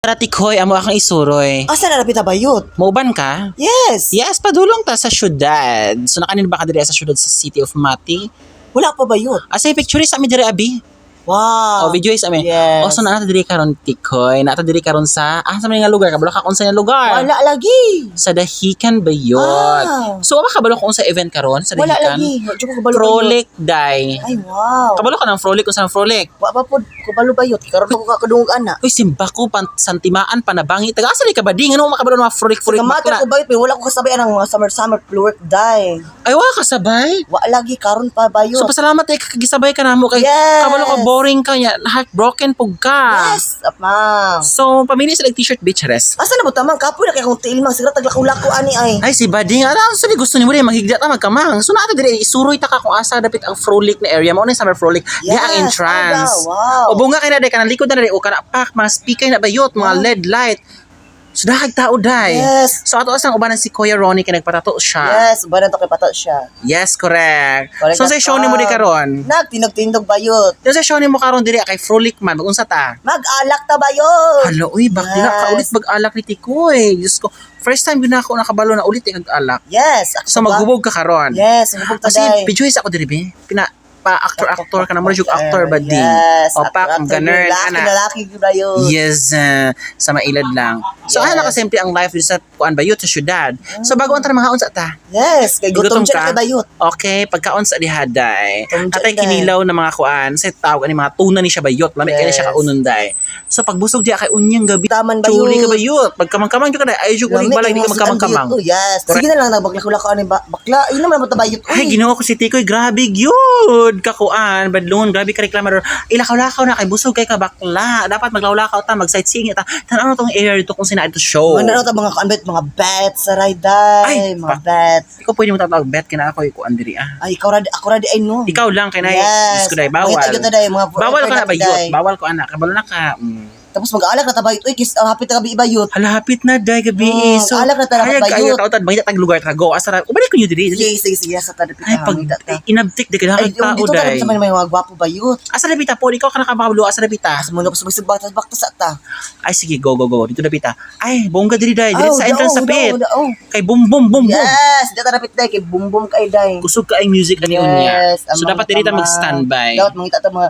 Tara tikoy, amo akong isuroy. Asa na napita bayot? Mauban ka? Yes. Yes, padulong ta sa syudad. So nakanin ba ka diri sa syudad sa City of Mati? Wala pa bayot. Asa picture sa mi diri abi? Wow. O video is ami. Yes. O so na diri karon tikoy, naata diri karon sa sa mga lugar kabalo ka unsa nga lugar? Wala lagi. Sa Dahican Bayot. Ah. So ama kabalo ko unsa event karon sa Wala Dahican? lagi. Wala ko kabalo bayot. Frolic Day. Ay, wow. Kabalo ka ng frolic unsa ng frolic? Wa pa pod kabalo bayot. Karon ako kakadungog ana. Uy, simba ko, santimaan, panabangi. Taga-asa ka ba? Di, ano makabalo ng mga frolic Kamata bakla? ko bayot, pero wala ko kasabayan ang mga summer work day. Ay, wala ka sabay. Wa lagi karon pa bayot. So, pasalamat eh, kagisabay ka na mo. Kay, Yes. kabalo ka, boring ka, heartbroken pug ka. Yes, apang. So, pamili sila t-shirt bitcheres. Asa na mo tamang kapoy na kay akong tiilmang sigra taglako-lako ani ay. Ay, si Bading, alam, sabi gusto ni mo rin, maghigda ta, magkamang. So, naata dire, isuroy ta ka kung asa dapit ang frolic na area. Mauna yung summer frolic. Di Yes, ang entrance. wow. O bunga kay na day, kanang likod na rin, o kanapak, mga speaker na bayot, mga Wow. LED light. So, dahag tao day. Yes. So, ato asang ubanan si Kuya Ronnie kay nagpatato siya. Yes, ba na to kay pato siya. Yes, correct. Correct So, sa show ni mo di karon. Nagtindog-tindog bayot. Yung sa show ni mo karon diri kay Frolic man, unsa ta? Mag-alak ta bayot. Hala, uy, bakla ka Yes. ulit mag-alak ni Tikoy. Diyos ko, first time gina ako nakabalo na ulit alak. Yes, ako So, ba? maghubog ka karon. Yes, maghubog ta Kasi, day. pijuis ako diri be. Pa-actor ka na mo, yung actor ba di? Yes. O, pak, ang ganern, ana. Lalaki bayot. Yes, sa mailad lang. So, Yes. ano ka simple ang life sa kuan bayot sa syudad. So, bago ang mga unsa ta? Yes, kay gutom siya ka? kay bayot. Okay, pagkaon sa dihaday. Gutom Atay siya, kinilaw na mga kuan, sa tawag ani mga tuna ni siya bayot, lami kay siya Yes. kaununday. So pagbusog diya kay unyang gabi, Taman bayot. chuli ka bayot. Pagkamang-kamang jud ka day, ay jud uling balay di ka magkamang-kamang. Oh, yes. Sige na lang nagbakla-kulak ani bakla. Ino naman ta bayot. Ay, ginawa ko si Tikoy, grabe gyud kakuan, badlon, grabe ka reklamador. Ilakaw-lakaw na kay busog kay ka bakla. Dapat maglawlakaw ta, mag-sightseeing ta. Tan-ano tong area dito kung sina ito show. Ano ta mga kanbet, mga bets sa ride Ay, mga bets. Ikaw pwede mo tatawag bet kina ako kuan diri ah. Ay, ako ra di ay no. Ikaw lang kay na Yes. Diyos ko day bawal. Mga tayo day, mga Bawal ka na forever bayot. day. Bawal ko anak. Kabalo na ka. Tapos mag-alak na ta bayot. Uy, hapit na gabi bayot. Halapit na day gabi. So, alak na talaga hayag bayot. kayo tautad bangita tag lugar ta go. Asa ubalik ko nyo diri. Sige, sa ta Ay pag inabtik di ka Ay, tao dito day. ta sa mga gwapo bayot. Asa na bita po ikaw ka nakabalo asa na bita. Asa mo na subak ta sa ta. Ay sige go dito na bita. Ay bongga diri day. Diri Oh, sa entrance sa pit. Oh. Kay bum bum bum bum. Yes, dito na pit day kay bum bum kay day. Kusog ka ang music ani unya. So amang dapat diri ta tama. mag-standby. Dapat mangita ta mga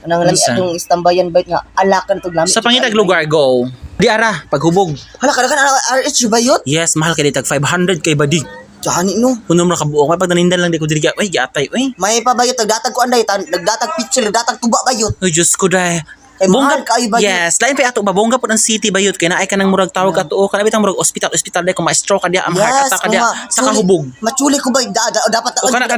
nang lami Unsa? atong istambayan bayt nga alakan to lami. Sa pangitag lugar go. Di ara paghubog. Hala kada kan RH bayot. Yes, mahal ka ditag 500 kay badi. Jani no. Kuno mo nakabuok pag nanindan lang di ko diri ka. Ay giatay oy. May pabayot nagdatag ko anday nagdatag picture nagdatag tuba bayot. Ay Diyos ko day. Kay mahal kaayo bayot. Yes, lain pa ato ba bongga po ng city bayot kay naay ka nang murag tawag ato o kanabit ang murag hospital day kung ma-stroke ka diya am heart attack ka diya sa kahubog. Machuli ko ba dapat O kana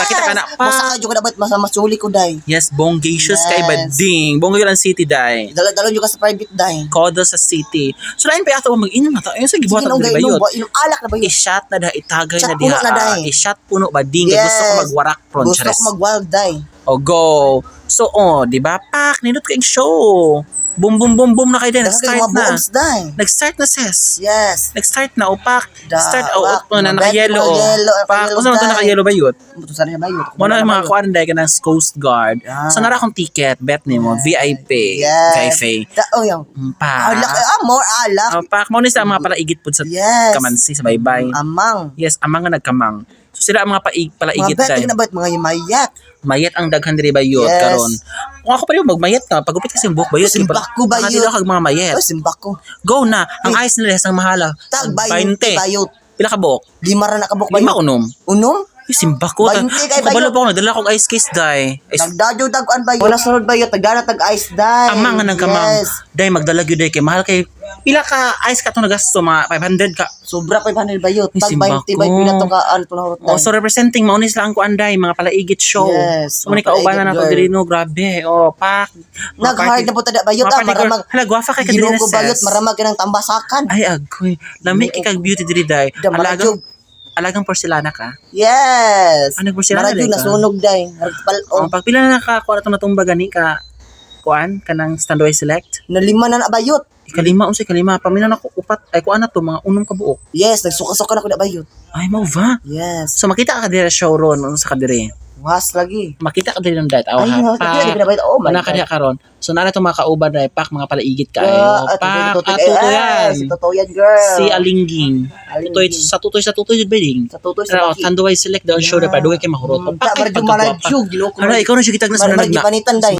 kita kana pa. Masa ka dapat machuli ko day. Yes, bongacious Yes. kay bading. Bongga yun ang city day. Dala-dala nyo ka sa private day. Kodo sa city. So lain pa ato mag-inom na ta. Ayun sa gibuhat Sige ang nung bayot. inom alak na bayot. I-shot na da, itagay Shot na puno diha. na dahi. I-shot puno bading. Kay gusto ko Yes. magwarak Gusto pronchres. ko mag-wild day. O go. So di ba? Pak, nindot ka yung show. Boom na kayo din. Dahil Nag-start mga na. buoms day. Nag-start na sis. Yes. Nag-start na upak. Da, Start pak. na Mga naka-yellow. mga yellow, Pak, naka-yellow kung saan ito dye. naka-yellow ba yun? Buto sana siya bayot. Muna yung mga kuwan dahil ka ng Coast Guard. Ah. So nara akong ticket, bet ni mo, VIP, Yes. cafe. Oh, yung Pak. alak. More alak. Pak, mo ni sa mga palaigit po sa Yes. kamansi, sa baybay. Amang. Yes, amang nga nagkamang. So sila ang mga Mga palaigit betting dahil. na ba't mga yumayat. Mayat ang daghan diri bayot Yes. karon. Kung ako pa rin magmayat ka, pagupit kasi yung buhok bayot. Simbak ko bayot. Nakadila kag mga mayat. Oh, simbak ko. Go na. Ang ice nila sang mahala. Tag 20. 20 bayot. Pila ka buhok? Lima ra nakabuk Lima bayot. unom. Unom? Simba ko. 20 kay Kabalo bayot. pa ako, nagdala akong ice case dai. Nagdadyo daguan bayot. Wala sunod bayot. Nagdala tag ice day. Amang nga nagkamang. Yes. Dai magdala gyud dai kay mahal kay pila ka ice ka to nagasto mga 500 ka. Sobra 500 bayot. Ay, Tag simbak 20 ko. bayot. Pila to ka ano to na hurot Oh, so representing maunis lang ko anday mga palaigit show. Yes, So muni mga kaubanan palaigit nato girl. diri no, grabe. Oh, pak. Nag-hard na po tada bayot. Maramag. Hala, gwafa kay kadiri na Ginugo bayot. sis. Maramag ka ng tambasakan. Ay agoy. Lami kay kag beauty diri dai. Damaradyog. Alagang porcelana ka. Yes. Ano porcelana Maradyog day na ka? sunog day. Nagpalon. Pag pila na nakakuha na itong natumba gani ka, kuan, kanang standby select. Na lima na bayot. Ikalima, unsay kalima. Paminan ako upat, ay kuan na to, mga unong kabuok. Yes. Nagsuka-suka na ko na bayot. Ay, mauva. Yes. So makita ka diri sa showroom, ano sa kadiri. Was lagi. Makita ka din ng diet. Ay, hindi ka nabayad. Oh my Wala ka God. diha karon. So nara itong mga kauban na pak mga palaigit ka. Pak, Tutoy atuto yan. Si Tutoy yan, girl. Si Alingging. Alingging. Tutoy jud beding. Sa Tutoy Pero sa Baki. tanduay select down show na pa dugay kay mahurot. Ta, medyo maladyog. Hala, ikaw na siya kitag na sa Maragi nanagna. panitan, day.